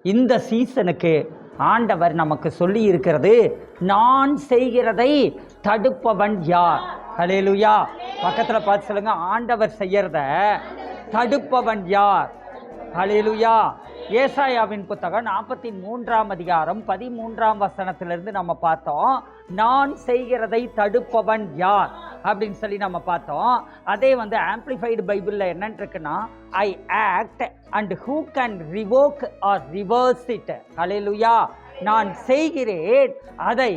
இந்த சீசனுக்கு ஆண்டவர் நமக்கு சொல்லி இருக்கிறது, நான் செய்கிறதை தடுப்பவன் யார்? ஹல்லேலூயா. பக்கத்தில் பார்த்து சொல்லுங்க, ஆண்டவர் செய்யறத தடுப்பவன் யார்? ஹல்லேலூயா. ஏசாயாவின் புத்தகம் 43ஆம் அதிகாரம் 13ஆம் வசனத்திலிருந்து நம்ம பார்த்தோம், நான் செய்கிறதை தடுப்பவன் யார் அப்படின்னு சொல்லி நம்ம பார்த்தோம். அதே ஆம்பிளிஃபைடு பைபிளில் என்னன்னு இருக்குன்னா, I act and who can revoke or reverse it. Hallelujah. நான் செய்கிறேன், அதை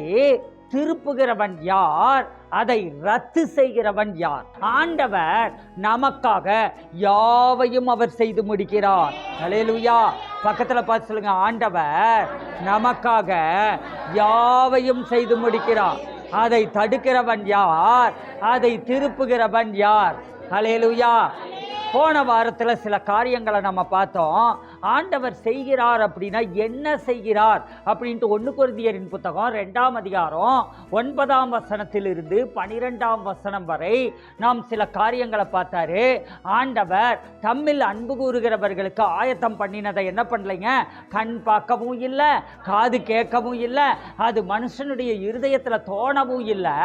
திருப்புகிறவன் யார்? அதை ரத்து செய்கிறவன் யார்? ஆண்டவர் நமக்காக யாவையும் அவர் செய்து முடிக்கிறார். ஹல்லேலூயா. பக்கத்தில் பார்த்து சொல்லுங்க, ஆண்டவர் நமக்காக யாவையும் செய்து முடிக்கிறார். அதை தடுக்கிறவன் யார்? அதை திருப்புகிறவன் யார்? ஹல்லேலூயா. போன வாரத்தில் சில காரியங்களை நம்ம பார்த்தோம். ஆண்டவர் செய்கிறார் அப்படின்னா என்ன செய்கிறார் அப்படின்ட்டு 1 கொரிந்தியரின் புத்தகம் 2ஆம் அதிகாரம் 9ஆம் வசனத்திலிருந்து 12ஆம் வசனம் வரை நாம் சில காரியங்களை பார்த்தாரு. ஆண்டவர் தம்மில் அன்பு கூறுகிறவர்களுக்கு ஆயத்தம் பண்ணினதை என்ன பண்ணலைங்க? கண் பார்க்கவும் இல்லை, காது கேட்கவும் இல்லை, அது மனுஷனுடைய இருதயத்தில் தோணவும் இல்லை.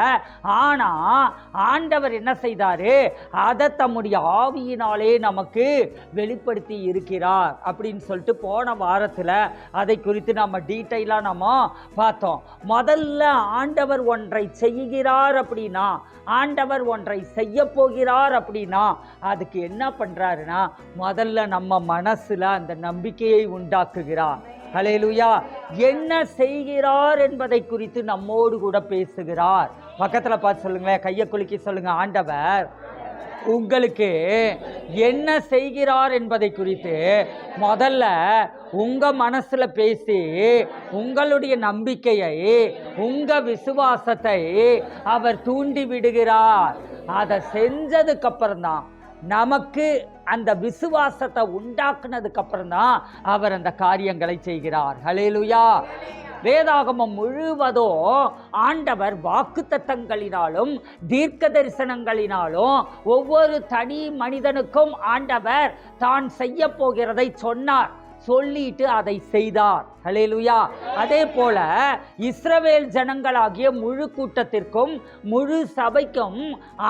ஆனால் ஆண்டவர் என்ன செய்தாரு? அதை தம்முடைய ஆவியினால் நமக்கு வெளிப்படுத்தி இருக்கிறார் அப்படின்னு சொல்லிட்டு போன வாரத்தில் அதை குறித்து நம்ம டீட்டெயிலாக நம்ம பார்த்தோம். முதல்ல ஆண்டவர் ஒன்றை செய்கிறார் அப்படின்னா, ஆண்டவர் ஒன்றை செய்ய போகிறார் அப்படின்னா அதுக்கு என்ன பண்றாருன்னா, முதல்ல நம்ம மனசுல அந்த நம்பிக்கையை உண்டாக்குகிறார். ஹல்லேலூயா. என்ன செய்கிறார் என்பதை குறித்து நம்மோடு கூட பேசுகிறார். பக்கத்தில் பார்த்து சொல்லுங்களேன், கையை குலுக்கி சொல்லுங்க, ஆண்டவர் உங்களுக்கு என்ன செய்கிறார் என்பதை குறித்து முதல்ல உங்க மனசுல பேசி உங்களுடைய நம்பிக்கையை, உங்க விசுவாசத்தை அவர் தூண்டி விடுகிறார். அதை செஞ்சதுக்கு அப்புறம் தான், நமக்கு அந்த விசுவாசத்தை உண்டாக்குனதுக்கு அப்புறம் தான் அவர் அந்த காரியங்களை செய்கிறார். ஹல்லேலூயா. வேதாகமம் முழுவதும் ஆண்டவர் வாக்குத்தத்தங்களினாலும் தீர்க்க தரிசனங்களினாலும் ஒவ்வொரு தனி மனிதனுக்கும் ஆண்டவர் தான் செய்ய போகிறதை சொன்னார், சொல்லிட்டு அதை செய்தார். ஹல்லேலூயா. அதே போல இஸ்ரவேல் ஜனங்களாகிய முழு கூட்டத்திற்கும் முழு சபைக்கும்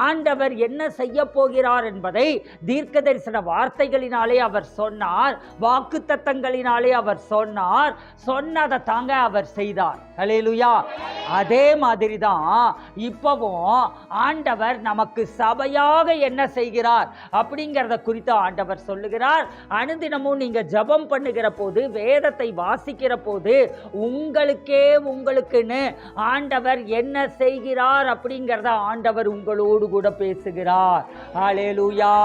ஆண்டவர் என்ன செய்ய போகிறார் என்பதை தீர்க்க தரிசன வார்த்தைகளினாலே அவர் சொன்னார், வாக்குத்தத்தங்களினாலே அவர் சொன்னார், சொன்னதை தாங்க அவர் செய்தார். ஹல்லேலூயா. அதே மாதிரி தான் இப்பவும் ஆண்டவர் நமக்கு சபையாக என்ன செய்கிறார் அப்படிங்கிறத குறித்து ஆண்டவர் சொல்லுகிறார். அனுதினமும் நீங்க ஜெபம் பண்ணுகிற போது, வேதத்தை வாசிக்கிற போது உங்களுக்குன்னு ஆண்டவர் என்ன செய்கிறார் அப்படிங்கிறத ஆண்டவர் உங்களோடு கூட பேசுகிறார். ஹல்லேலூயா.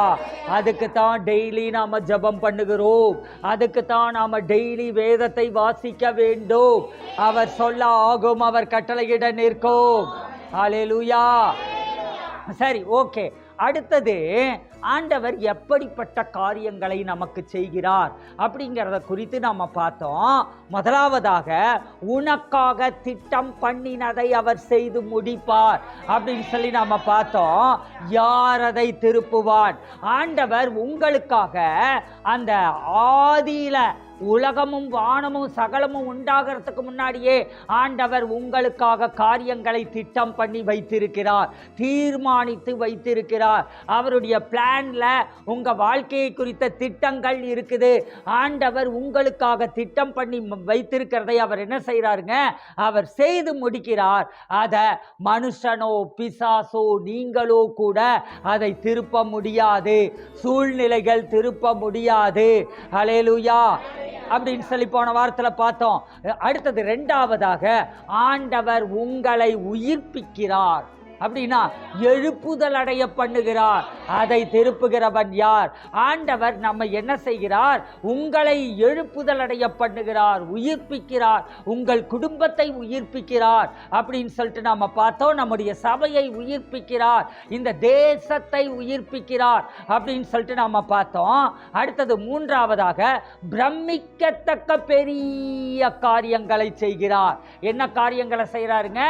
அதுக்கு தான் டெய்லி நாம ஜெபம் பண்ணுகிறோம், அதுக்கு தான் நாம டெய்லி வேதத்தை வாசிக்க வேண்டும். அவர் சொல்ல ஆகும், அவர் கட்டளையிட நிற்கும். ஹல்லேலூயா. சரி, ஓகே. அடுத்தது, ஆண்டவர் எப்படிப்பட்ட காரியங்களை நமக்கு செய்கிறார் அப்படிங்கிறத குறித்து நாம் பார்த்தோம். முதலாவதாக, உனக்காக திட்டம் பண்ணினதை அவர் செய்து முடிப்பார் அப்படின்னு சொல்லி நாம் பார்த்தோம். யார் அதை திருப்புவான்? ஆண்டவர் உங்களுக்காக அந்த ஆதியில உலகமும் வானமும் சகலமும் உண்டாகிறதுக்கு முன்னாடியே ஆண்டவர் உங்களுக்காக காரியங்களை திட்டம் பண்ணி வைத்திருக்கிறார், தீர்மானித்து வைத்திருக்கிறார். அவருடைய பிளான்ல உங்க வாழ்க்கையை குறித்த திட்டங்கள் இருக்குது. ஆண்டவர் உங்களுக்காக திட்டம் பண்ணி வைத்திருக்கிறதை அவர் என்ன செய்யறாருங்க? அவர் செய்து முடிக்கிறார். அதை மனுஷனோ பிசாசோ நீங்களோ கூட அதை திருப்ப முடியாது, சூழ்நிலைகள் திருப்ப முடியாது. ஹல்லேலூயா அப்படின்னு சொல்லி போன வாரத்தில் பார்த்தோம். அடுத்தது, இரண்டாவதாக, ஆண்டவர் உங்களை உயிர்ப்பிக்கிறார். அப்படின்னா எழுப்புதல் அடைய பண்ணுகிறார். அதை திருப்புகிறவன் யார்? ஆண்டவர் நம்ம என்ன செய்கிறார்? உங்களை எழுப்புதல் அடைய பண்ணுகிறார், உயிர்ப்பிக்கிறார், உங்கள் குடும்பத்தை உயிர்ப்பிக்கிறார் அப்படின்னு சொல்லிட்டு நாம பார்த்தோம். நம்முடைய சபையை உயிர்ப்பிக்கிறார், இந்த தேசத்தை உயிர்ப்பிக்கிறார் அப்படின்னு சொல்லிட்டு நாம பார்த்தோம். அடுத்தது மூன்றாவதாக, பிரமிக்கத்தக்க பெரிய காரியங்களை செய்கிறார். என்ன காரியங்களை செய்கிறாருங்க?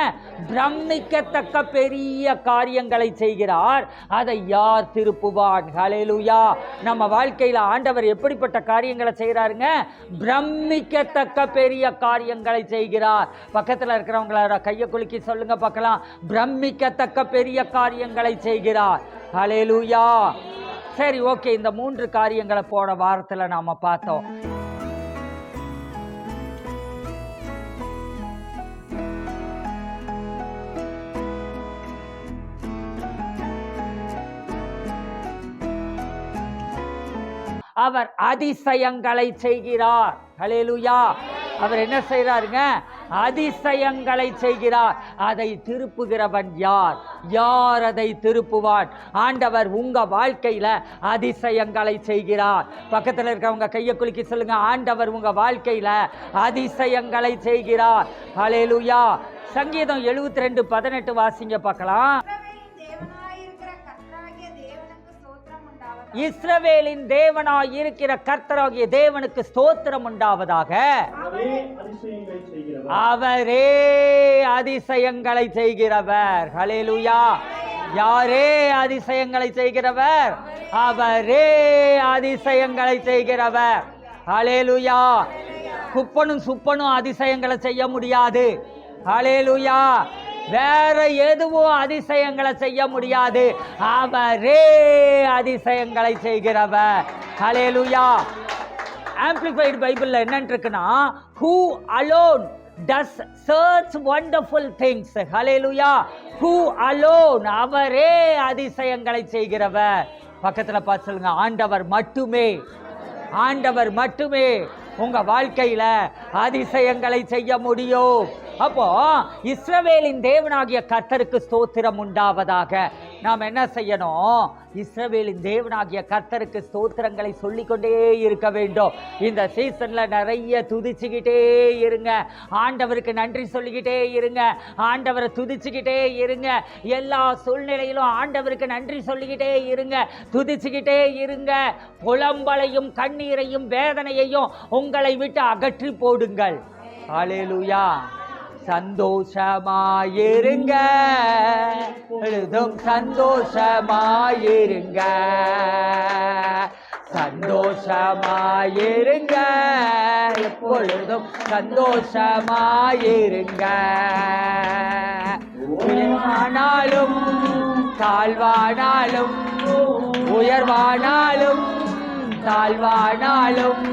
பிரமிக்கத்தக்க பெரிய பெரிய காரியங்களை செய்கிறார், அதை யார் திருப்புவான்? ஹல்லேலூயா. நம்ம வாழ்க்கையில் ஆண்டவர் எப்படிப்பட்ட காரியங்களை செய்கிறாருங்க? பிரமிக்கத்தக்க பெரிய காரியங்களை செய்கிறார். பக்கத்தில் இருக்கிறவங்களோட கையை குலுக்கி சொல்லுங்க பார்க்கலாம். பிரமிக்கத்தக்க பெரிய காரியங்களை செய்கிறார். ஹல்லேலூயா. சரி, ஓகே. இந்த 3 காரியங்களை போன வாரத்தில் நாம பார்த்தோம். அவர் அதிசயங்களை செய்கிறார். ஹல்லேலூயா. அவர் என்ன செய்கிறாருங்க? அதிசயங்களை செய்கிறார். அதை திருப்புகிறவன் யார்? யார் அதை திருப்புவான்? ஆண்டவர் உங்க வாழ்க்கையில அதிசயங்களை செய்கிறார். பக்கத்தில் இருக்கிறவங்க கையை குலுக்கி சொல்லுங்க, ஆண்டவர் உங்க வாழ்க்கையில அதிசயங்களை செய்கிறார். ஹல்லேலூயா. சங்கீதம் 72:18 வாசிங்க பார்க்கலாம். இஸ்ரவேலின் தேவனாய் இருக்கிற கர்த்தராகிய தேவனுக்கு ஸ்தோத்திரம் உண்டாவதாக. அவரே அதிசயங்களை செய்கிறவர். ஹல்லேலூயா. யாரே அதிசயங்களை செய்கிறவர்? அவரே அதிசயங்களை செய்கிறவர். ஹல்லேலூயா. குப்பனும் சுப்பனும் அதிசயங்களை செய்ய முடியாது. ஹல்லேலூயா. வேற எதுவும் அதிசயங்களை செய்ய முடியாது. அவரே அதிசயங்களை செய்கிறவர். ஹல்லேலூயா. ஆம்பிளிஃபைடு பைபிள்ல என்னன்னு இருக்குன்னா, who alone does such wonderful things. Hallelujah. who alone, அவரே அதிசயங்களை செய்கிறவர். பக்கத்துல பார்த்து சொல்லுங்க, ஆண்டவர் மட்டுமே, ஆண்டவர் மட்டுமே உங்க வாழ்க்கையில அதிசயங்களை செய்ய முடியும். அப்போ இஸ்ரவேலின் தேவனாகிய கர்த்தருக்கு ஸ்தோத்திரம் உண்டாவதாக. நாம் என்ன செய்யணும்? இஸ்ரவேலின் தேவனாகிய கர்த்தருக்கு ஸ்தோத்திரங்களை சொல்லிக்கொண்டே இருக்க வேண்டும். இந்த சீசன்ல நிறைய துதிச்சுக்கிட்டே இருங்க. ஆண்டவருக்கு நன்றி சொல்லிக்கிட்டே இருங்க. ஆண்டவரை துதிச்சுக்கிட்டே இருங்க. எல்லா சூழ்நிலையிலும் ஆண்டவருக்கு நன்றி சொல்லிக்கிட்டே இருங்க. துதிச்சுக்கிட்டே இருங்க. புலம்பலையும் கண்ணீரையும் வேதனையையும் உங்களை விட்டு அகற்றி போடுங்கள். ஹல்லேலூயா. சந்தோஷமாயிருங்க, எழுதும் சந்தோஷமாயிருங்க, சந்தோஷமாயிருங்க, எப்பொழுதும் சந்தோஷமாயிருங்க. உயர்வானாலும் தாழ்வானாலும், உயர்வானாலும் தாழ்வானாலும்,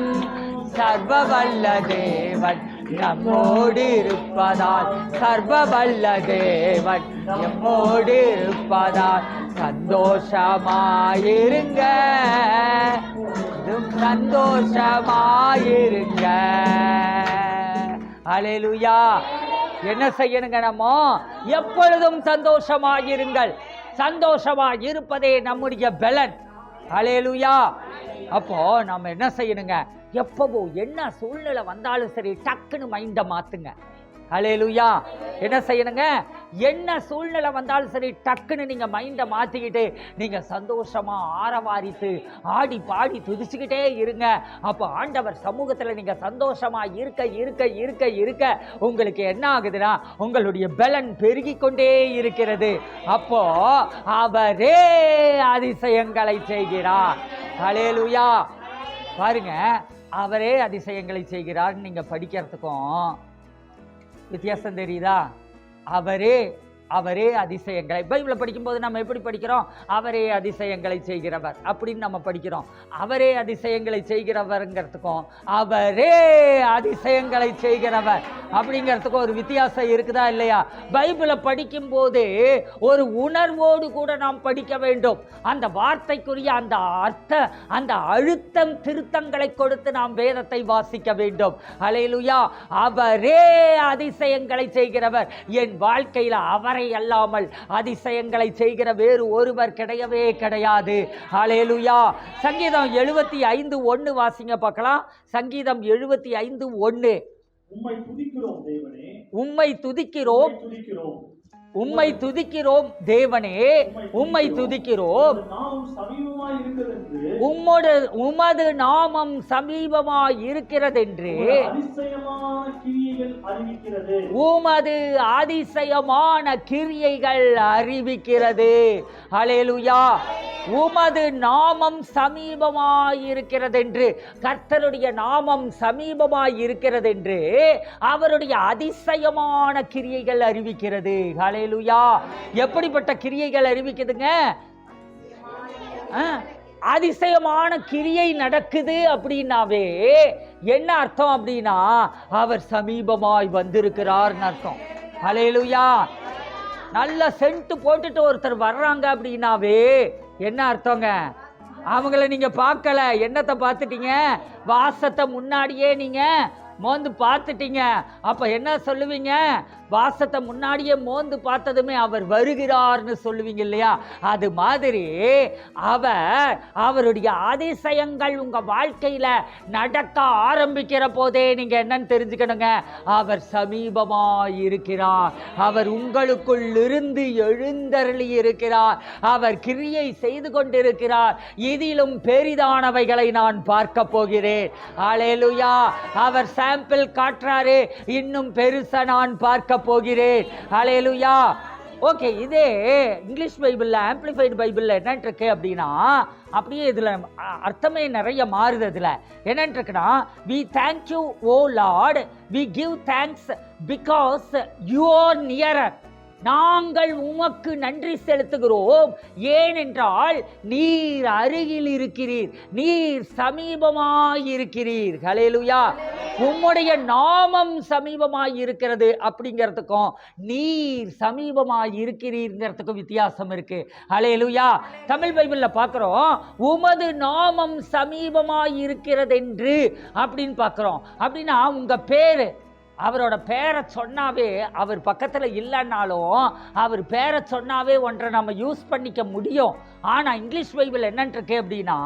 சர்வவல்ல தேவன் நம்மோடு இருப்பதால், சர்வவல்ல தேவன் நம்மோடு இருப்பதால் சந்தோஷமாயிருங்க, சந்தோஷமாயிருங்க. ஹல்லேலூயா. என்ன செய்யணுங்க? நம்ம எப்பொழுதும் சந்தோஷமாயிருங்கள். சந்தோஷமாயிருப்பதே நம்முடைய பலன். ஹல்லேலூயா. அப்போ நம்ம என்ன செய்யணுங்க? எப்பவோ என்ன சூழ்நிலை வந்தாலும் சரி, டக்குன்னு மைண்டை மாத்துங்க. ஹல்லேலூயா. என்ன செய்யணுங்க? என்ன சூழ்நிலை வந்தாலும் சரி, டக்குன்னு நீங்க மைண்டை மாத்திக்கிட்டு நீங்க சந்தோஷமா ஆரவாரித்து ஆடி பாடி துதிச்சுக்கிட்டே இருங்க. அப்போ ஆண்டவர் சமூகத்துல நீங்க சந்தோஷமா இருக்க இருக்க இருக்க இருக்க உங்களுக்கு என்ன ஆகுதுன்னா, உங்களுடைய பலன் பெருகி கொண்டே இருக்கிறது. அப்போ அவரே அதிசயங்களை செய்கிறார். ஹல்லேலூயா. பாருங்க, அவரே அதிசயங்களை செய்கிறார். நீங்க படிக்கிறதுக்கும் வித்தியாசம் தெரியுதா? அவரே அதிசயங்களை பைபிளை படிக்கும்போது நம்ம எப்படி படிக்கிறோம்? அவரே அதிசயங்களை செய்கிறவர் அப்படின்னு நம்ம படிக்கிறோம். அவரே அதிசயங்களை செய்கிறவருங்கிறதுக்கும் அவரே அதிசயங்களை செய்கிறவர் அப்படிங்கிறதுக்கும் ஒரு வித்தியாசம் இருக்குதா இல்லையா? பைபிளை படிக்கும்போது ஒரு உணர்வோடு கூட நாம் படிக்க வேண்டும். அந்த வார்த்தைக்குரிய அந்த அந்த அழுத்தம் திருத்தங்களை கொடுத்து நாம் வேதத்தை வாசிக்க வேண்டும். ஹல்லேலூயா. அவரே அதிசயங்களை செய்கிறவர். என் வாழ்க்கையில் அவரை அல்லாமல் அதிசயங்களை செய்கிற வேறு ஒருவர் கிடையவே கிடையாது. ஹல்லேலூயா. சங்கீதம் 75:1 வாசிங்க பார்க்கலாம். சங்கீதம் 75:1. உம்மை துதிக்கிறோம் தேவனே, உம்மை துதிக்கிறோம். உம்மை துதிக்கிறோம் தேவனே, உம்மை துதிக்கிறோம். உமது நாமம் சமீபமாய் இருக்கிறதென்று உமது அதிசயமான கிரியைகள் அறிவிக்கிறது. ஹல்லேலூயா. உமது நாமம் சமீபமாய் இருக்கிறதென்று, கர்த்தருடைய நாமம் சமீபமாய் இருக்கிறதென்று அவருடைய அதிசயமான கிரியைகள் அறிவிக்கிறது. ஹல்லேலூயா. எப்படிப்பட்ட கிரியைகள் அறிவிக்குதுங்க? அதிசயமான கிரியை நடக்குது அப்படின்னாவே என்ன அர்த்தம் அப்படின்னா, அவர் சமீபமாய் வந்திருக்கிறார்னு அர்த்தம். ஹல்லேலூயா. நல்ல சென்ட் போட்டுட்டு ஒருத்தர் வர்றாங்க அப்படின்னாவே என்ன அர்த்தங்க? அவங்கள நீங்க பார்க்கல, என்னத்தை பார்த்துட்டீங்க? வாசத்தை முன்னாடியே நீங்க மோந்து பார்த்துட்டீங்க. அப்ப என்ன சொல்லுவீங்க? வாசத்தை முன்னாடியே மோந்து பார்த்ததுமே அவர் வருகிறார்னு சொல்லுவீங்க இல்லையா? அது மாதிரி அவருடைய அதிசயங்கள் உங்க வாழ்க்கையில நடக்க ஆரம்பிக்கிற போதே நீங்க என்னன்னு தெரிஞ்சுக்கணுங்க, அவர் சமீபமாய் இருக்கிறார். அவர் உங்களுக்குள் இருந்து எழுந்தருளி இருக்கிறார். அவர் கிரியை செய்து கொண்டிருக்கிறார். இதிலும் பெரிதானவைகளை நான் பார்க்க போகிறேன். ஹல்லேலூயா. அவர் சாம்பிள் காட்டுறாரு, இன்னும் பெருசா நான் பார்க்க போகிறேன். ஹல்லேலூயா. ஓகே, இதே இங்கிலீஷ் பைபிளில், ஆம்பிளிஃபைடு பைபிளில் என்னன்னு இருக்கு அப்படின்னா, அப்படியே இதில் அர்த்தமே நிறைய மாறுது. இதில் என்னன்னு இருக்குன்னா, we thank you o Lord, we give thanks because you are nearer. நாங்கள் உமக்கு நன்றி செலுத்துகிறோம், ஏனென்றால் நீர் அருகில் இருக்கிறீர், நீர் சமீபமாய் இருக்கிறீர். ஹல்லேலூயா. உம்முடைய நாமம் சமீபமாய் இருக்கிறது அப்படிங்கிறதுக்கும் நீர் சமீபமாய் இருக்கிறீங்கிறதுக்கும் வித்தியாசம் இருக்கு. ஹல்லேலூயா. தமிழ் பைபிளில் பார்க்குறோம், உமது நாமம் சமீபமாய் இருக்கிறது என்று அப்படின்னு பார்க்குறோம். அப்படின்னா உங்க பேரு, அவரோட பேரை சொன்னாவே, அவர் பக்கத்தில் இல்லைன்னாலும் அவர் பேரை சொன்னாவே ஒன்றை நம்ம யூஸ் பண்ணிக்க முடியும். ஆனால் இங்கிலீஷ் பைபிள் என்னன்னு இருக்கு அப்படின்னா,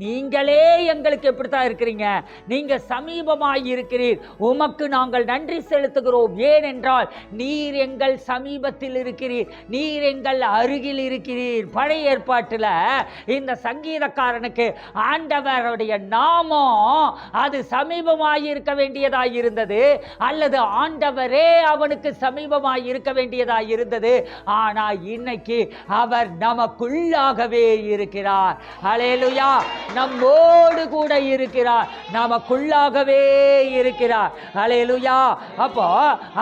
நீங்களே எங்களுக்கு எப்படித்தான் இருக்கிறீங்க, நீங்கள் சமீபமாய் இருக்கிறீர், உமக்கு நாங்கள் நன்றி செலுத்துகிறோம், ஏனென்றால் நீர் எங்கள் சமீபத்தில் இருக்கிறீர், நீர் எங்கள் அருகில் இருக்கிறீர். பழைய ஏற்பாட்டில் இந்த சங்கீதக்காரனுக்கு ஆண்டவருடைய நாமம் அது சமீபமாய் இருக்க வேண்டியதாய் இருந்தது, அல்லது ஆண்டவரே அவனுக்கு சமீபமாய் இருக்க வேண்டியதாய் இருந்தது. ஆனால் இன்னைக்கு அவர் நமக்குள்ளாகவே இருக்கிறார். ஹல்லேலூயா. நம்மோடு கூட இருக்கிறார், நமக்குள்ளாகவே இருக்கிறார். ஹல்லேலூயா. அப்போ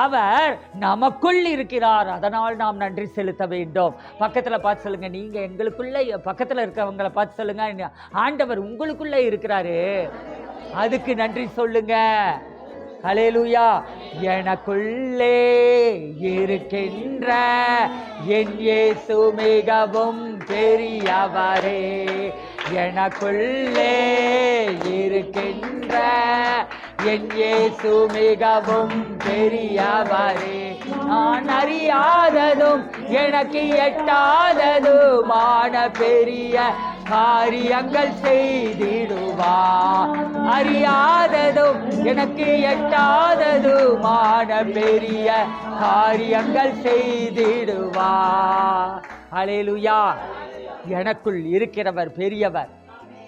அவர் நமக்குள் இருக்கிறார், அதனால் நாம் நன்றி செலுத்த வேண்டும். பக்கத்தில் பார்த்து சொல்லுங்க, நீங்க எங்களுக்குள்ள, பக்கத்தில் இருக்கிறவங்களை பார்த்து சொல்லுங்க, ஆண்டவர் உங்களுக்குள்ள இருக்கிறாரு, அதுக்கு நன்றி சொல்லுங்க. ஹல்லேலூயா. எனக்குள்ளே இருக்கின்ற என் இயேசு மிகவும் பெரியவரே, எனக்குள்ளே இருக்கின்ற என் இயேசு மிகவும் பெரியவரே. நான் அறியாததும் எனக்கு எட்டாததுமான பெரிய காரியங்கள் செய்திடுவார். அறியாததும் எனக்கு எட்டாததுமான பெரிய காரியங்கள் செய்திடுவார். ஹல்லேலூயா. எனக்குள் இருக்கிறவர் பெரியவர்.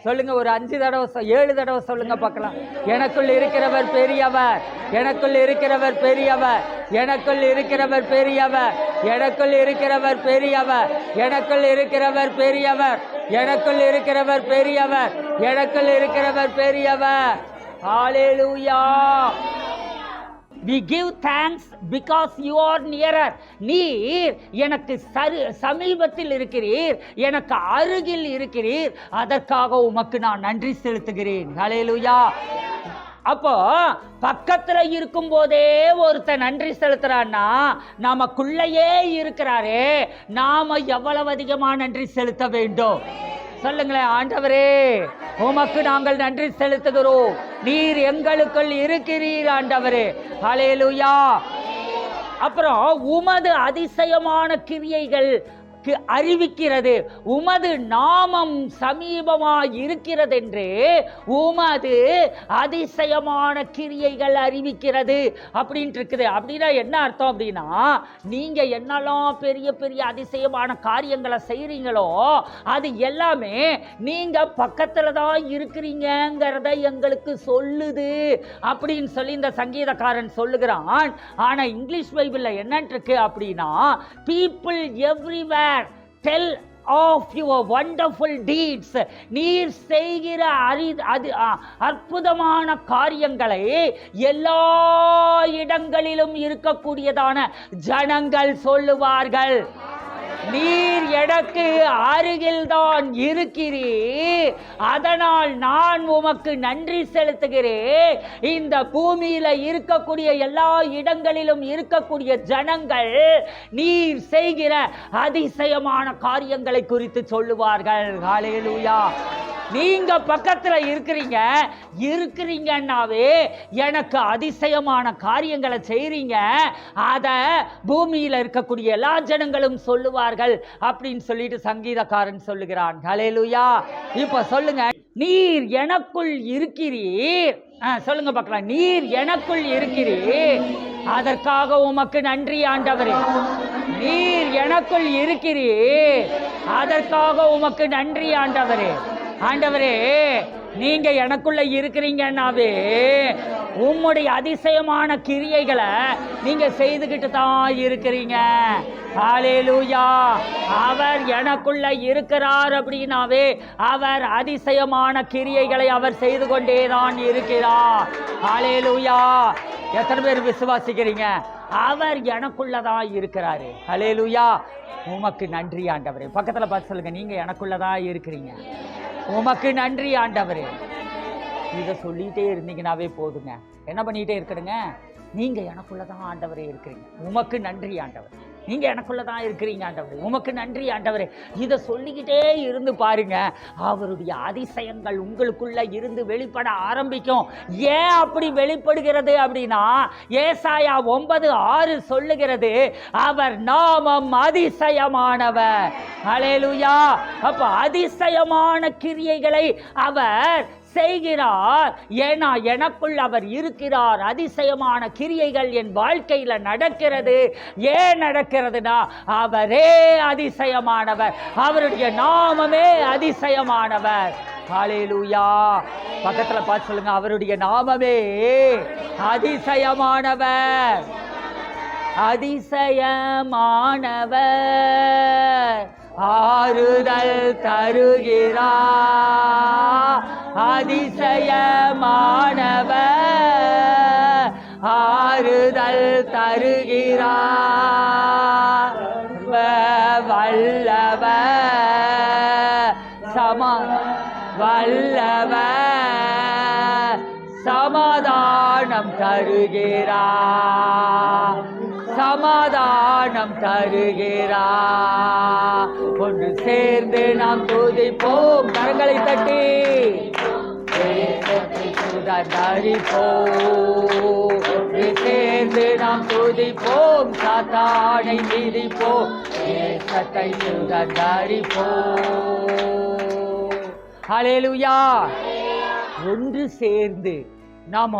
சொல்லுங்க, ஒரு 5 தடவை 7 தடவை சொல்லுங்க பார்க்கலாம். எனக்குள் இருக்கிறவர் பெரியவர், எனக்குள் இருக்கிறவர் பெரியவர், எனக்குள் இருக்கிறவர் பெரியவர், எனக்குள் இருக்கிறவர் பெரியவர், எனக்குள் இருக்கிறவர் பெரியவர், எனக்குள் இருக்கிறவர் பெரியவர், எனக்குள் இருக்கிறவர் பெரியவர். ஹல்லேலூயா. We give thanks because you are nearer. நீர் எனக்கு சமீபத்தில் இருக்கிறீர், எனக்கு அருகில் இருக்கிறீர், அதற்காக உமக்கு நான் நன்றி செலுத்துகிறேன். ஹல்லேலூயா. அப்போ பக்கத்துல இருக்கும் போதே ஒருத்தர் நன்றி செலுத்துறான்னா நமக்குள்ளேயே இருக்கிறாரே, நாம எவ்வளவு அதிகமா நன்றி செலுத்த வேண்டும்? சொல்லுங்களேன். ஆண்டவரே, உமக்கு நாங்கள் நன்றி செலுத்துகிறோம், நீர் எங்களுக்குள் இருக்கிறீர் ஆண்டவரே. ஹல்லேலூயா. அப்புறம் உமது அதிசயமான கிரியைகள் அறிவிக்கிறது. உமது நாமம் சமீபமாய் இருக்கிறது என்று உமது அதிசயமான கிரியைகள் அறிவிக்கிறது அப்படின்ட்டு இருக்குது. அப்படின்னா என்ன அர்த்தம் அப்படின்னா, நீங்க என்னெல்லாம் பெரிய பெரிய அதிசயமான காரியங்களை செய்றீங்களோ அது எல்லாமே நீங்க பக்கத்துல தான் இருக்கிறீங்கிறத எங்களுக்கு சொல்லுது அப்படின்னு சொல்லி இந்த சங்கீதக்காரன் சொல்லுகிறான். ஆனா இங்கிலீஷ் பைபிள்ல என்னன்னு இருக்கு அப்படின்னா, people everywhere tell of your wonderful deeds. நீர் செய்கிற அற்புதமான காரியங்களை எல்லா இடங்களிலும் இருக்கக்கூடியதான ஜனங்கள் சொல்லுவார்கள். நீர் எனக்கு அருகில்தான் இருக்கிறீர், அதனால் நான் உமக்கு நன்றி செலுத்துகிறேன். இந்த பூமியில இருக்கக்கூடிய எல்லா இடங்களிலும் இருக்கக்கூடிய ஜனங்கள் நீர் செய்கிற அதிசயமான காரியங்களை குறித்து சொல்லுவார்கள். ஹல்லேலூயா. நீங்க பக்கத்துல இருக்கிறீங்கன்னாவே எனக்கு அதிசயமான காரியங்களை செய்றீங்க, அத பூமியில இருக்கக்கூடிய எல்லா ஜனங்களும் சொல்லுவார்கள் அப்படின்னு சொல்லிட்டு சங்கீதக்காரன் சொல்லுகிறான். ஹல்லேலூயா. இப்ப சொல்லுங்க, நீர் எனக்குள் இருக்கிறீர். சொல்லுங்க பார்க்கலாம். நீர் எனக்குள் இருக்கிறீர், அதற்காக உமக்கு நன்றி ஆண்டவரே. நீர் எனக்குள் இருக்கிறீர், அதற்காக உமக்கு நன்றி ஆண்டவரே. ஆண்டவரே, நீங்க எனக்குள்ள இருக்கிறீங்கன்னாவே உம்முடைய அதிசயமான கிரியைகளை நீங்க செய்துகிட்டு தான் இருக்கிறீங்க. ஹல்லேலூயா. அவர் எனக்குள்ள இருக்கிறார் அப்படின்னாவே அவர் அதிசயமான கிரியைகளை அவர் செய்து கொண்டே தான் இருக்கிறார். ஹல்லேலூயா. எத்தனை பேர் விசுவாசிக்கிறீங்க? அவர் எனக்குள்ளதான் இருக்கிறாரு. ஹல்லேலூயா. உமக்கு நன்றி ஆண்டவரே. பக்கத்துல பார்த்து சொல்லுங்க, நீங்க எனக்குள்ளதான் இருக்கிறீங்க, உமக்கு நன்றி ஆண்டவரே. இதை சொல்லிட்டே இருந்தீங்கன்னாவே போதுங்க. என்ன பண்ணிட்டே இருக்கணுங்க? நீங்க எனக்குள்ளதான் ஆண்டவரே இருக்கிறீங்க, உமக்கு நன்றி ஆண்டவர். நீங்க எனக்குள்ளதான் இருக்கிறீங்க ஆண்டவரே, உமக்கு நன்றி ஆண்டவரே. இதை சொல்லிக்கிட்டே இருந்து பாருங்க, அவருடைய அதிசயங்கள் உங்களுக்குள்ள இருந்து வெளிப்பட ஆரம்பிக்கும். ஏன் அப்படி வெளிப்படுகிறது அப்படின்னா, ஏசாயா 9:6 சொல்லுகிறது, அவர் நாமம் அதிசயமானவர். ஹல்லேலூயா. அப்ப அதிசயமான கிரியைகளை அவர் செய்கிறார். ஏன்னா எனக்குள் அவர் இருக்கிறார். அதிசயமான கிரியைகள் என் வாழ்க்கையில நடக்கிறது. ஏன் நடக்கிறதுனா, அவரே அதிசயமானவர், அவருடைய நாமமே அதிசயமானவர். ஹல்லேலூயா. பக்கத்துல பார்த்து சொல்லுங்க, அவருடைய நாமமே அதிசயமானவர், அதிசயமானவர், ஆறுதல் தருகிறார். அதிசயமானவர், ஆறுதல் தருகிறார். வல்லவர், வல்லவர், சமாதானம் தருகிறார், சமாதானம் தருகிறார். ஒன்று சேர்ந்து நாம் துதிப்போம், கரங்களை தட்டி சுதந்தரிப்போம். சேர்ந்து நாம் துதிப்போம், சாத்தானை மிதிப்போம், தேசத்தை சுதந்தரிப்போம். ஹல்லேலூயா. ஒன்று சேர்ந்து நாம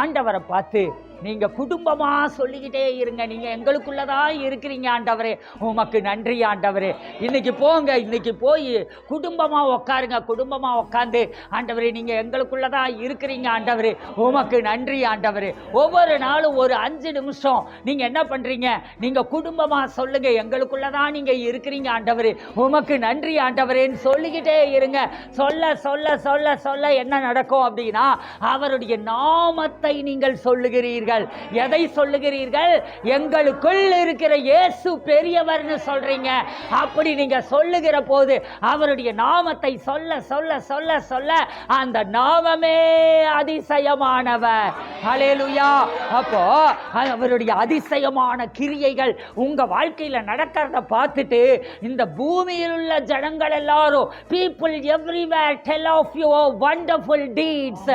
ஆண்டவரை பார்த்து நீங்க குடும்பமா சொல்லிக்கிட்டே இருங்க, நீங்க எங்களுக்குள்ளதான் இருக்கிறீங்க ஆண்டவரே, உமக்கு நன்றி ஆண்டவரே. இன்னைக்கு போங்க, இன்னைக்கு போய் குடும்பமா உட்காருங்க, குடும்பமா உட்காந்து ஆண்டவரே நீங்க எங்களுக்குள்ளதான் இருக்கிறீங்க ஆண்டவரே, உமக்கு நன்றி ஆண்டவரே. ஒவ்வொரு நாளும் ஒரு 5 நிமிஷம் நீங்க என்ன பண்றீங்க, நீங்க குடும்பமா சொல்லுங்க, எங்களுக்குள்ளதான் நீங்க இருக்கிறீங்க ஆண்டவரே, உமக்கு நன்றி ஆண்டவரேன்னு சொல்லிக்கிட்டே இருங்க. சொல்ல சொல்ல சொல்ல சொல்ல என்ன நடக்கும் அப்படின்னா, அவருடைய நாமத்தை நீங்கள் சொல்லுகிறீர்கள். எதை சொல்லுகிறீர்கள்? எங்களுக்குள் இருக்கிற இயேசு பெரியவர்னு சொல்றீங்க. அப்படி நீங்க சொல்லுகிற போது அவருடைய நாமத்தை சொல்ல சொல்ல சொல்ல சொல்ல அந்த நாமமே அதிசயமானவர். ஹல்லேலூயா. அப்போ அவருடைய அதிசயமான கிரியைகள் உங்க வாழ்க்கையில நடக்கிறத பார்த்துட்டு இந்த பூமியில் உள்ள ஜனங்கள் எல்லாரும், people everywhere tell of your wonderful deeds,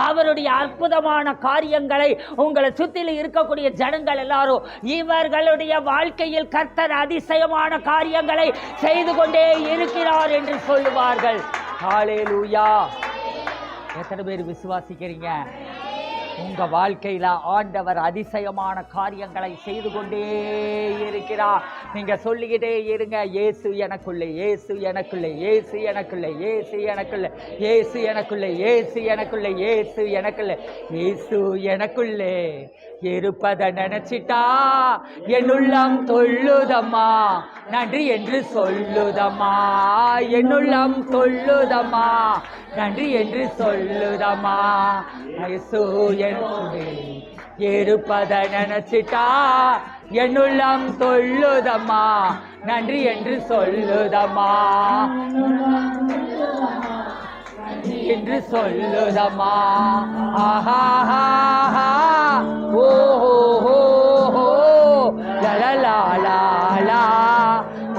அவருடைய அற்புதமான காரியங்களை உங்களை உங்களை சுற்றிலும் இருக்கக்கூடிய ஜனங்கள் எல்லாரும் இவர்களுடைய வாழ்க்கையில் கர்த்தர் அதிசயமான காரியங்களை செய்து கொண்டே இருக்கிறார் என்று சொல்லுவார்கள். ஹல்லேலூயா. எத்தனை பேர் விசுவாசிக்கிறீங்க? உங்க வாழ்க்கையில ஆண்டவர் அதிசயமான காரியங்களை செய்து கொண்டே இருக்கிறார். நீங்க சொல்லிக்கிட்டே இருங்க, இயேசு எனக்குள்ளே, இயேசு எனக்குள்ளே, இயேசு எனக்குள்ளே, இயேசு எனக்குள்ளே, இயேசு எனக்குள்ளே, இயேசு எனக்குள்ளே, இயேசு எனக்குள்ளே, இயேசு எனக்குள்ளே இருப்பதை நினைச்சிட்டா என்னுள்ளம் தொல்லுதம்மா, நன்றி என்று சொல்லுதம்மா, என்னுள்ளம் தொல்லுதம்மா, நன்றி என்று சொல்லுதம்மா. இயேசு எனக்குள்ளே இருப்பதை நினைச்சிட்டா என்னுள்ளம் தொல்லுதம்மா, நன்றி என்று சொல்லுதம்மா, என்று சொல்லுதம்மா. ஆஹா ஓஹோ ஹோ லலலா லா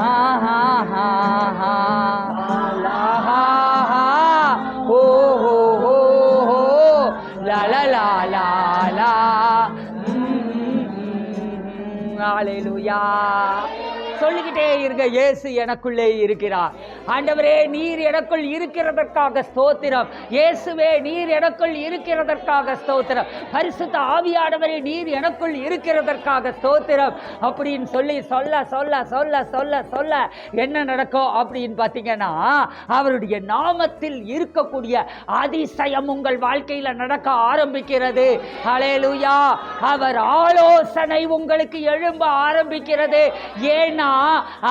ஆஹா ஓஹோ ஹோ லலலா லா. ஹல்லேலூயா. சொல்லிக்கிட்டே இருங்க, இயேசு எனக்குள்ளே இருக்கிறார். ஆண்டவரே நீர் எனக்குள் இருக்கிறதற்காக ஸ்தோத்திரம். இயேசுவே நீர் எனக்குள் இருக்கிறதற்காக ஸ்தோத்திரம். பரிசுத்த ஆவியானவரே நீர் எனக்குள் இருக்கிறதற்காக ஸ்தோத்திரம் அப்படின்னு சொல்லி சொல்ல சொல்ல சொல்ல சொல்ல சொல்ல என்ன நடக்கும் அப்படின்னு பார்த்தீங்கன்னா, அவருடைய நாமத்தில் இருக்கக்கூடிய அதிசயம் உங்கள் வாழ்க்கையில நடக்க ஆரம்பிக்கிறது. ஹல்லேலூயா. அவர் ஆலோசனை உங்களுக்கு எழும்ப ஆரம்பிக்கிறது. ஏன்னா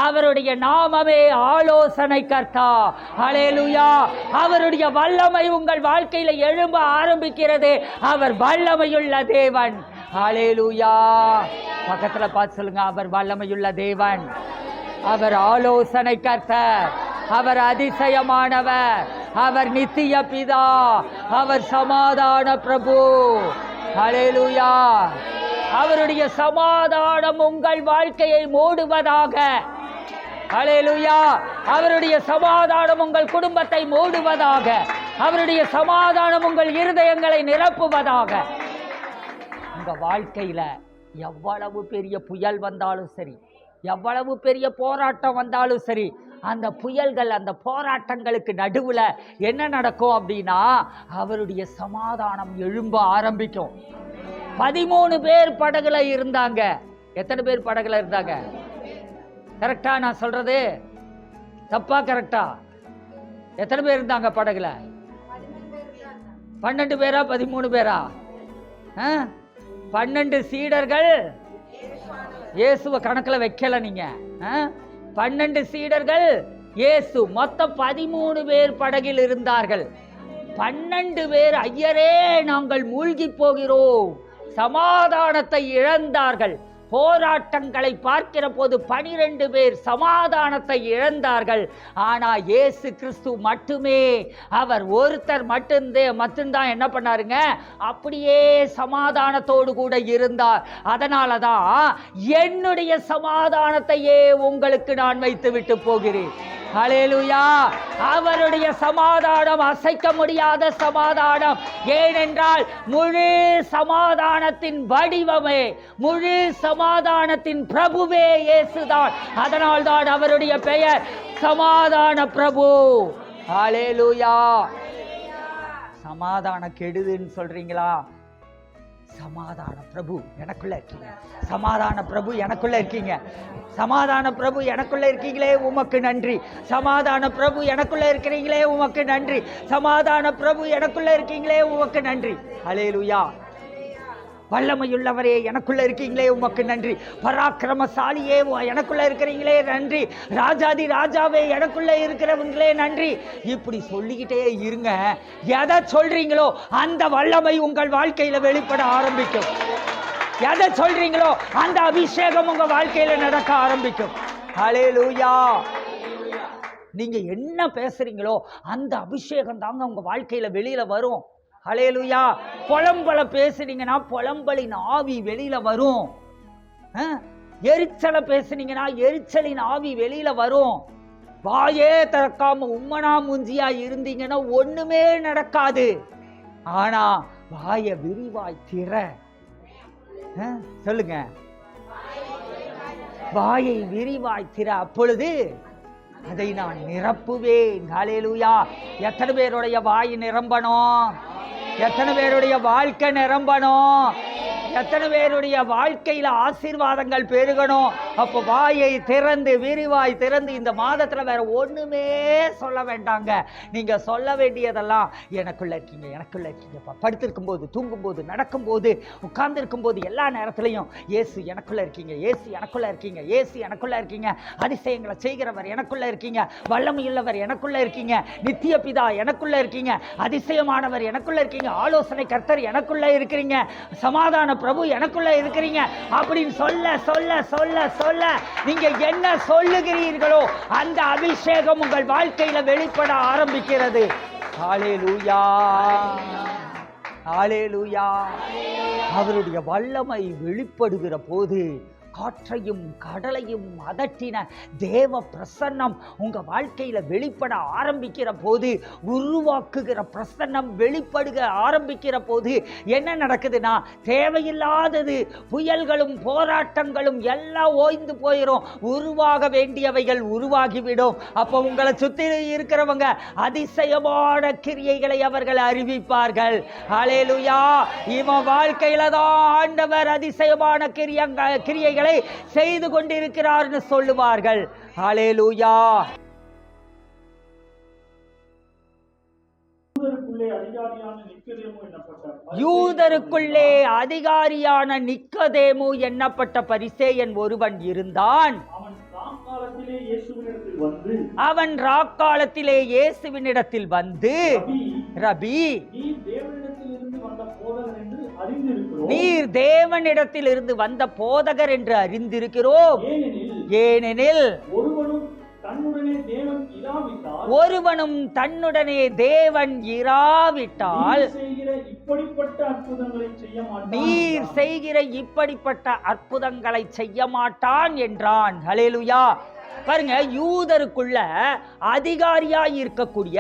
அவருடைய நாமமே ஆலோசனை கர்த்தா. ஹல்லேலூயா. அவருடைய வல்லமை உங்கள் வாழ்க்கையில எழும்ப ஆரம்பிக்கிறது. அவர் வல்லமையுள்ள தேவன். ஹல்லேலூயா. பக்கத்துல பார்த்து சொல்லுங்க, அவர் வல்லமையுள்ள தேவன், அவர் ஆலோசனை கர்த்தர், அவர் அதிசயமானவர், அவர் நித்திய பிதா, அவர் சமாதான பிரபு. ஹல்லேலூயா. அவருடைய சமாதானம் உங்கள் வாழ்க்கையை மூடுவதாக. ஹல்லேலூயா. அவருடைய சமாதானம் உங்கள் குடும்பத்தை மூடுவதாக. அவருடைய சமாதானம் உங்கள் இருதயங்களை நிரப்புவதாக. உங்க வாழ்க்கையில எவ்வளவு பெரிய புயல் வந்தாலும் சரி, எவ்வளவு பெரிய போராட்டம் வந்தாலும் சரி, அந்த புயல்கள் அந்த போராட்டங்களுக்கு நடுவுல என்ன நடக்கும் அப்படின்னா, அவருடைய சமாதானம் எழும்ப ஆரம்பிக்கும். 13 பேர் படகுல இருந்தாங்க. எத்தனை பேர் படகுல இருந்தாங்க? கரெக்டா நான் சொல்றது? தப்பா கரெக்டா? எத்தனை பேர் இருந்தாங்க படகுல? 12 பேரா 13 பேரா? 12 சீடர்கள். இயேசுவை கணக்குல வைக்கல நீங்க. 12 சீடர்கள், இயேசு, மொத்தம் 13 பேர் படகில் இருந்தார்கள். 12 பேர் ஐயரே நாங்கள் மூழ்கி போகிறோம், சமாதானத்தை இழந்தார்கள். போராட்டங்களை பார்க்கிற போது 12 பேர் சமாதானத்தை இழந்தார்கள். ஆனால் இயேசு கிறிஸ்து மட்டுமே, அவர் ஒருத்தர் மட்டும்தான் என்ன பண்ணாருங்க, அப்படியே சமாதானத்தோடு கூட இருந்தார். அதனால தான் என்னுடைய சமாதானத்தையே உங்களுக்கு நான் வைத்து விட்டு போகிறேன். ஹல்லேலூயா. அவருடைய சமாதானம் அசைக்க முடியாத சமாதானம். ஏனென்றால் முழு சமாதானத்தின் வடிவமே, முழு சமாதானத்தின் பிரபுவே இயேசுதான். அதனால் தான் அவருடைய பெயர் சமாதான பிரபு. ஹல்லேலூயா. சமாதானம் கெடுதுன்னு சொல்றீங்களா? சமாதான பிரபு எனக்குள்ள இருக்கீங்க. சமாதான பிரபு எனக்குள்ள இருக்கீங்க. சமாதான பிரபு எனக்குள்ள இருக்கீங்களே உமக்கு நன்றி. சமாதான பிரபு எனக்குள்ள இருக்கிறீங்களே உமக்கு நன்றி. சமாதான பிரபு எனக்குள்ள இருக்கீங்களே உமக்கு நன்றி. ஹல்லேலூயா. வல்லமையுள்ளவரே எனக்குள்ள இருக்கீங்களே உமக்கு நன்றி. பராக்கிரமசாலியே எனக்குள்ள இருக்கிறீங்களே நன்றி. ராஜாதி ராஜாவே எனக்குள்ள இருக்கிறவங்களே நன்றி. இப்படி சொல்லிக்கிட்டே இருங்க. எதை சொல்றீங்களோ அந்த வல்லமை உங்கள் வாழ்க்கையில வெளிப்பட ஆரம்பிக்கும். எதை சொல்றீங்களோ அந்த அபிஷேகம் உங்க வாழ்க்கையில நடக்க ஆரம்பிக்கும். ஹல்லேலூயா. நீங்க என்ன பேசுறீங்களோ அந்த அபிஷேகம் தாங்க உங்க வாழ்க்கையில வெளியில வரும். ஹல்லேலூயா. புலம்பல பேசுனீங்கன்னா புலம்பலின் ஆவி வெளியில வரும். எரிச்சலை பேசுனீங்கன்னா எரிச்சலின் ஆவி வெளியில வரும். வாயே திறக்காம உம்மனா மூஞ்சியா இருந்தீங்கன்னா ஒண்ணுமே நடக்காது. ஆனா வாய விரிவாய் திற. சொல்லுங்க. வாயை விரிவாய் திற, அப்பொழுது அதை நான் நிரப்புவேன். ஹல்லேலூயா. எத்தனை பேருடைய வாய் நிரம்பணும்? எத்தனை பேருடைய வாழ்க்கை நிரம்பணும்? எத்தனை பேருடைய வாழ்க்கையில் ஆசீர்வாதங்கள் பெருகணும்? அப்போ வாயை திறந்து விரிவாய் திறந்து இந்த மாதத்தில் வேற ஒண்ணுமே சொல்ல வேண்டாங்க. நீங்க சொல்ல வேண்டியதெல்லாம் எனக்குள்ள இருக்கீங்க, எனக்குள்ள இருக்கீங்கப்பா. படுத்திருக்கும் போது, தூங்கும் போது, நடக்கும் போது, உட்கார்ந்து இருக்கும் போது, எல்லா நேரத்திலையும் இயேசு எனக்குள்ள இருக்கீங்க, இயேசு எனக்குள்ள இருக்கீங்க, இயேசு எனக்குள்ள இருக்கீங்க, அதிசயங்களை செய்கிறவர் எனக்குள்ள இருக்கீங்க, வல்லமையுள்ளவர் எனக்குள்ள இருக்கீங்க, நித்திய பிதா எனக்குள்ள இருக்கீங்க, அதிசயமானவர் எனக்குள்ள இருக்கீங்க, ஆலோசனை கர்த்தர் எனக்குள்ள இருக்கிறீங்க, சமாதான பிரபு எனக்குள்ள இருக்கிறீங்க அப்படின்னு சொல்ல சொல்ல சொல்ல சொல்ல நீங்க என்ன சொல்லுகிறீர்களோ அந்த அபிஷேகம் உங்கள் வாழ்க்கையில வெளிப்பட ஆரம்பிக்கிறது. ஹல்லேலூயா, ஹல்லேலூயா. அவருடைய வல்லமை வெளிப்படுகிற போது காற்றையும் கடலையும் அதட்டின தேவ பிரசன்னம் உங்க வாழ்க்கையில வெளிப்பட ஆரம்பிக்கிற போது, உருவாக்குகிற பிரசன்னம் வெளிப்படுக ஆரம்பிக்கிற போது என்ன நடக்குதுன்னா, தேவையில்லாதது புயல்களும் போராட்டங்களும் எல்லாம் ஓய்ந்து போயிடும். உருவாக வேண்டியவைகள் உருவாகிவிடும். அப்போ உங்களை சுற்றி இருக்கிறவங்க அதிசயமான கிரியைகளை அவர்கள் அறிவிப்பார்கள். ஹல்லேலூயா. இவன் வாழ்க்கையில தான் ஆண்டவர் அதிசயமான கிரியைகளை செய்து கொண்டிருக்கிறார் சொல்லுவார்கள். ஹல்லேலூயா. யூதருக்குள்ளே அதிகாரியான நிக்கதேமு என்னப்பட்ட பரிசேயன் ஒருவன் இருந்தான். அவன் ராக்காலத்திலே இயேசுவினிடத்தில் வந்து, ரபி, நீர் தேவனிடத்தில் இருந்து வந்த போதகர் என்று அறிந்திருக்கிறோம். ஏனெனில் ஒருவனும் தன்னுடனே தேவன் இராவிட்டால் நீர் செய்கிற இப்படிப்பட்ட அற்புதங்களை செய்ய மாட்டான் என்றான். ஹல்லேலூயா. பாருங்க, யூதருக்குள்ள அதிகாரியாய் இருக்கக்கூடிய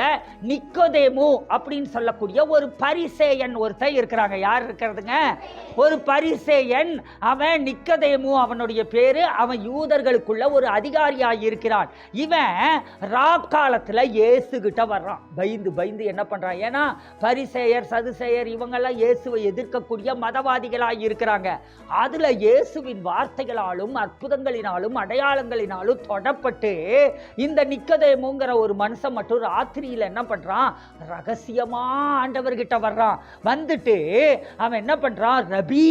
நிக்கோதேமு அப்படின்னு சொல்லக்கூடிய ஒரு பரிசேயன் ஒருத்தர் இருக்கிறாங்க. யார் இருக்கிறதுங்க? ஒரு பரிசேயன். அவன் நிக்கோதேமு, அவனுடைய பேரு. அவன் யூதர்களுக்குள்ள ஒரு அதிகாரியாய் இருக்கிறான். இவன் ராக்காலத்துல இயேசு கிட்ட வர்றான். பயந்து பயந்து என்ன பண்றான்? ஏன்னா பரிசேயர், சதுசேயர் இவங்கெல்லாம் இயேசுவை எதிர்க்கக்கூடிய மதவாதிகளாய் இருக்கிறாங்க. அதுல இயேசுவின் வார்த்தைகளாலும் அற்புதங்களினாலும் அடையாளங்களினாலும் தொடப்பட்டு இந்த நிக்கதேமுங்கிற ஒரு மனுஷன் மட்டும் ராத்திரியில என்ன பண்றான்? ரகசியமா ஆண்டவர்கிட்ட வர்றான். வந்துட்டு அவன் என்ன பண்றான்? ரபி,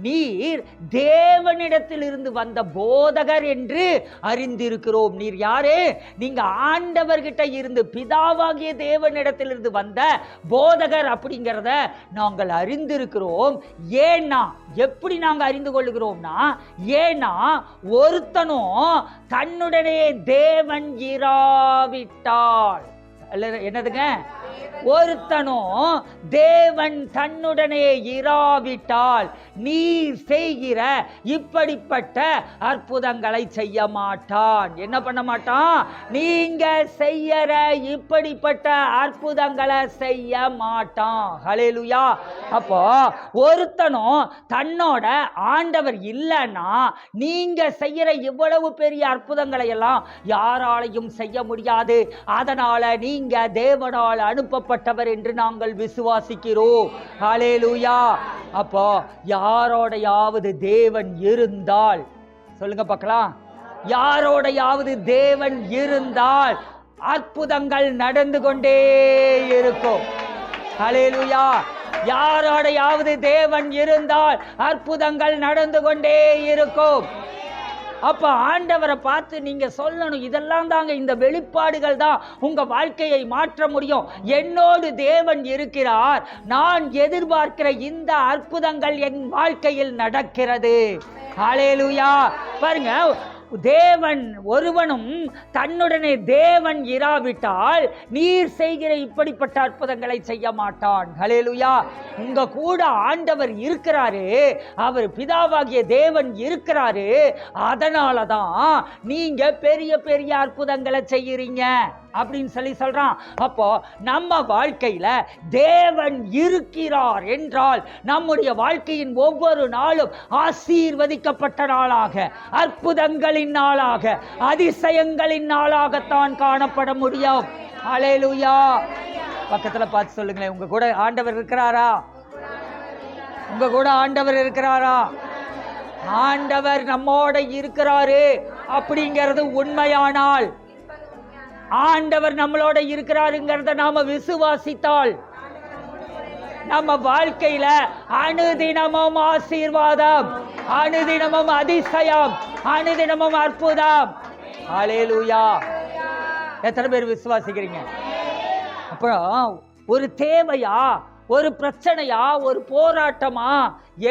நீர் தேவனிடத்தில் இருந்து வந்த போதகர் என்று அறிந்திருக்கிறோம். நீர் யாரு? நீங்க ஆண்டவர்கிட்ட இருந்து, பிதாவாகிய தேவனிடத்தில் இருந்து வந்த போதகர் அப்படிங்கிறத நாங்கள் அறிந்திருக்கிறோம். ஏன்னா, எப்படி நாங்க அறிந்து கொள்ளுகிறோம்னா, ஏன்னா ஒருத்தனும் தன்னுடனே தேவன் இராவிட்டால், என்னதுங்க? ஒருத்தனும் தேவன் தன்னுடனே இராவிட்டால் நீர் செய்கிற இப்படிப்பட்ட அற்புதங்களை செய்ய மாட்டான். என்ன பண்ண மாட்டான்? நீங்க செய்யற இப்படிப்பட்ட அற்புதங்களை செய்ய மாட்டான். ஹல்லேலூயா. அப்போ ஒருத்தனும் தன்னோட ஆண்டவர் இல்லைன்னா நீங்க செய்யற இவ்வளவு பெரிய அற்புதங்களை எல்லாம் யாராலையும் செய்ய முடியாது. அதனால நீங்க தேவனால் அனுப்பப்பட்டவர் என்று நாங்கள் விசுவாசிக்கிறோம். ஹல்லேலூயா. அப்போ யாரோடையாவது தேவன் இருந்தால் சொல்லுங்க பார்க்கலாம். யாரோடையாவது தேவன் இருந்தால் அற்புதங்கள் நடந்து கொண்டே இருக்கும். ஹல்லேலூயா. யாரோடையாவது தேவன் இருந்தால் அற்புதங்கள் நடந்து கொண்டே இருக்கும். அப்ப ஆண்டவரை பார்த்து நீங்க சொல்லணும், இதெல்லாம் தாங்க, இந்த வெளிப்பாடுகள் தான் உங்க வாழ்க்கையை மாற்ற முடியும். என்னோடு தேவன் இருக்கிறார், நான் எதிர்பார்க்கிற இந்த அற்புதங்கள் என் வாழ்க்கையில் நடக்கிறது. ஹல்லேலூயா. பாருங்க, தேவன் ஒருவனும் தன்னுடனே தேவன் இராவிட்டால் நீர் செய்கிற இப்படிப்பட்ட அற்புதங்களை செய்ய மாட்டான். ஹல்லேலூயா. உங்க கூட ஆண்டவர் இருக்கிறாரு, அவர் பிதாவாகிய தேவன் இருக்கிறாரு. அதனாலதான் நீங்க பெரிய பெரிய அற்புதங்களை செய்யறீங்க. அப்படின்னு சொல்லி சொல்றான். அப்போ நம்ம வாழ்க்கையில தேவன் இருக்கிறார் என்றால் நம்முடைய வாழ்க்கையின் ஒவ்வொரு நாளும் ஆசீர்வதிக்கப்பட்ட நாளாக, அற்புதங்களின் நாளாக, அதிசயங்களின் நாளாகத்தான் காணப்பட முடியும். அல்லேலூயா. பக்கத்துல பார்த்து சொல்லுங்களேன், உங்க கூட ஆண்டவர் இருக்கிறாரா? உங்க கூட ஆண்டவர் இருக்கிறாரா? ஆண்டவர் நம்மோட இருக்கிறாரு அப்படிங்கிறது உண்மையானால், ஆண்டவர் நம்மளோட இருக்கிறாருங்கிறத நாம விசுவாசித்தால் நம்ம வாழ்க்கையில அனுதினமும் ஆசீர்வாதம், அனுதினமும் அதிசயம், அனுதினமும் அற்புதம். அல்லேலூயா. எத்தனை பேர் விசுவாசிக்கிறீங்க? அப்புறம் ஒரு தேவையா, ஒரு பிரச்சனையா, ஒரு போராட்டமா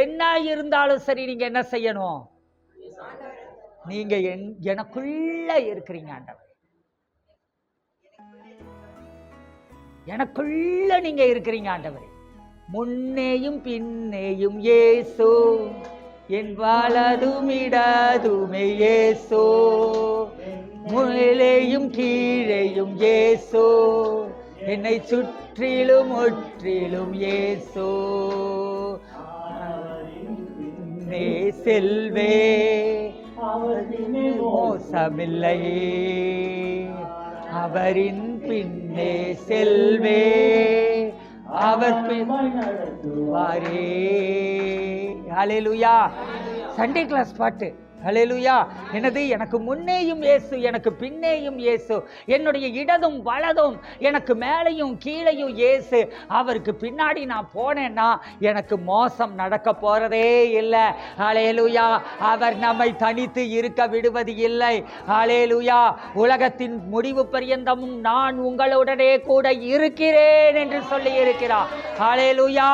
என்ன இருந்தாலும் சரி, நீங்க என்ன செய்யணும்? நீங்க எனக்குள்ள இருக்கிறீங்க ஆண்டவர், எனக்குள்ள நீங்க இருக்கிறீங்க ஆண்டவர். முன்னேயும் பின்னேயும் இயேசு, என் வலதும் இடதுமே இயேசு, மேலேயும் கீழேயும் இயேசு, என்னை சுற்றிலும் முற்றிலும் இயேசு. செல்வே மோசமில்லையே, அவரின் பின்னே செல்வே, அவர் நடத்துவாரே. அல்லேலூயா. சண்டே கிளாஸ் பாட்டு. அல்லேலூயா. என்னது? எனக்கு முன்னேயும் இயேசு, எனக்கு பின்னேயும் இயேசு, என்னுடைய இடதும் வலதும், எனக்கு மேலையும் கீழையும் இயேசு. அவருக்கு பின்னாடி நான் போனேன்னா எனக்கு மோசம் நடக்க போறதே இல்லை. அல்லேலூயா. அவர் நம்மை தனித்து இருக்க விடுவது இல்லை. அல்லேலூயா. உலகத்தின் முடிவு பரியந்தமும் நான் உங்களுடனே கூட இருக்கிறேன் என்று சொல்லி இருக்கிறார். அல்லேலூயா.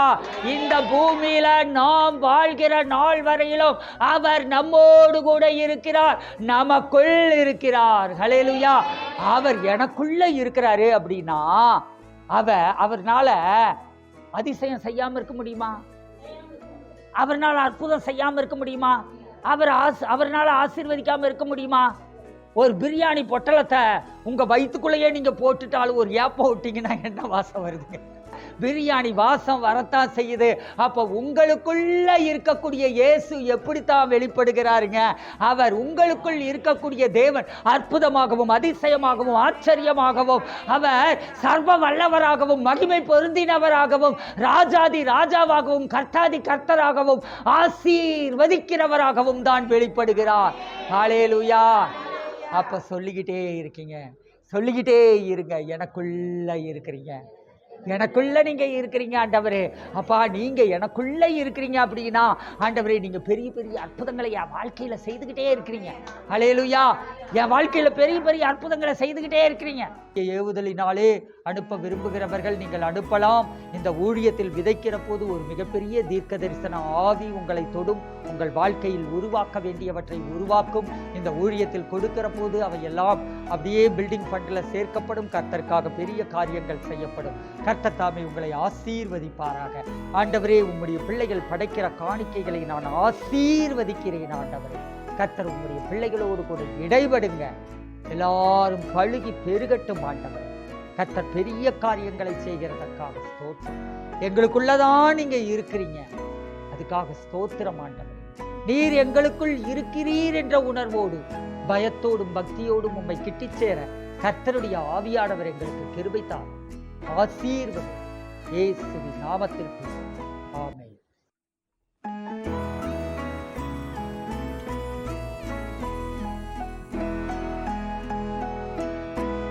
இந்த பூமியில நாம் வாழ்கிற நாள் வரையிலும் அவர் நம்மோடு கூட இருக்கிறார், நமக்குள் இருக்கிறார். ஹல்லேலூயா. அவர் எனக்குள்ள இருக்கிறாரு அப்படின்னா அவர்னால அதிசயம் செய்யாம இருக்க முடியுமா? அவர்னால அற்புதம் செய்யாம இருக்க முடியுமா? அவர்னால ஆசீர்வதிக்காம இருக்க முடியுமா? ஒரு பிரியாணி பொட்டலத்தை உங்க வயிற்றுக்குள்ளேயே நீங்க போட்டுட்டாலும் ஒரு ஏப்பம் விட்டீங்கன்னா என்ன வாசம் வருதுங்க? பிரியாணி வாசம் வரத்தான் செய்யுது. அப்ப உங்களுக்குள்ள இருக்கக்கூடிய இயேசு எப்படித்தான் வெளிப்படுகிறாருங்க? அவர் உங்களுக்குள் இருக்கக்கூடிய தேவன் அற்புதமாகவும் அதிசயமாகவும் ஆச்சரியமாகவும், அவர் சர்வ வல்லவராகவும் மகிமை பொருந்தினவராகவும் ராஜாதி ராஜாவாகவும் கர்த்தாதி கர்த்தராகவும் ஆசீர்வதிக்கிறவராகவும் தான் வெளிப்படுகிறார். ஹல்லேலூயா. அப்ப சொல்லிக்கிட்டே இருக்கீங்க, சொல்லிக்கிட்டே இருங்க, எனக்குள்ள இருக்கிறீங்க, எனக்குள்ள நீங்க இருக்கிறீங்க ஆண்டவரே. அப்பா, நீங்க எனக்குள்ள இருக்கிறீங்க அப்படின்னா ஆண்டவரே, நீங்க பெரிய பெரிய அற்புதங்களை என் வாழ்க்கையில செய்துகிட்டே இருக்கிறீங்க. அல்லேலூயா. என் வாழ்க்கையில பெரிய பெரிய அற்புதங்களை செய்துகிட்டே இருக்கிறீங்க. ஏவுதலினாலே அனுப்ப விரும்புகிறவர்கள் நீங்கள் அனுப்பலாம். இந்த ஊழியத்தில் விதைக்கிற போது ஒரு மிகப்பெரிய தீர்க்க தரிசன ஆவி உங்களை தொடும், உங்கள் வாழ்க்கையில் உருவாக்க வேண்டியவற்றை உருவாக்கும். இந்த ஊழியத்தில் கொடுக்கிற போது அவையெல்லாம் அப்படியே பில்டிங் ஃபண்டில் சேர்க்கப்படும். கர்த்தருக்காக பெரிய காரியங்கள் செய்யப்படும். கர்த்தர் தாமே உங்களை ஆசீர்வதிப்பாராக. ஆண்டவரே, உம்முடைய பிள்ளைகள் படைக்கிற காணிக்கைகளை நான் ஆசீர்வதிக்கிறேன். ஆண்டவரே, கர்த்தர் உம்முடைய பிள்ளைகளோடு கூட இடைபடுங்க. எல்லாரும் பழுகி பெருகட்டும். ஆண்டவரே, கர்த்தர் பெரிய காரியங்களை செய்கிறதற்காக ஸ்தோத்திரம். எங்களுக்குள்ளதான் நீங்க இருக்கிறீங்க, அதுக்காக ஸ்தோத்திரம். ஆண்டவரே, நீர் எங்களுக்குள் இருக்கிறீர் என்ற உணர்வோடு பயத்தோடும் பக்தியோடும் உம்மை கிட்டிச் சேர கர்த்தருடைய ஆவியானவர் எங்களுக்கு கிருபை தாரும். ஆசீர்வதி. இயேசுவின் நாமத்தில் ஆமென்.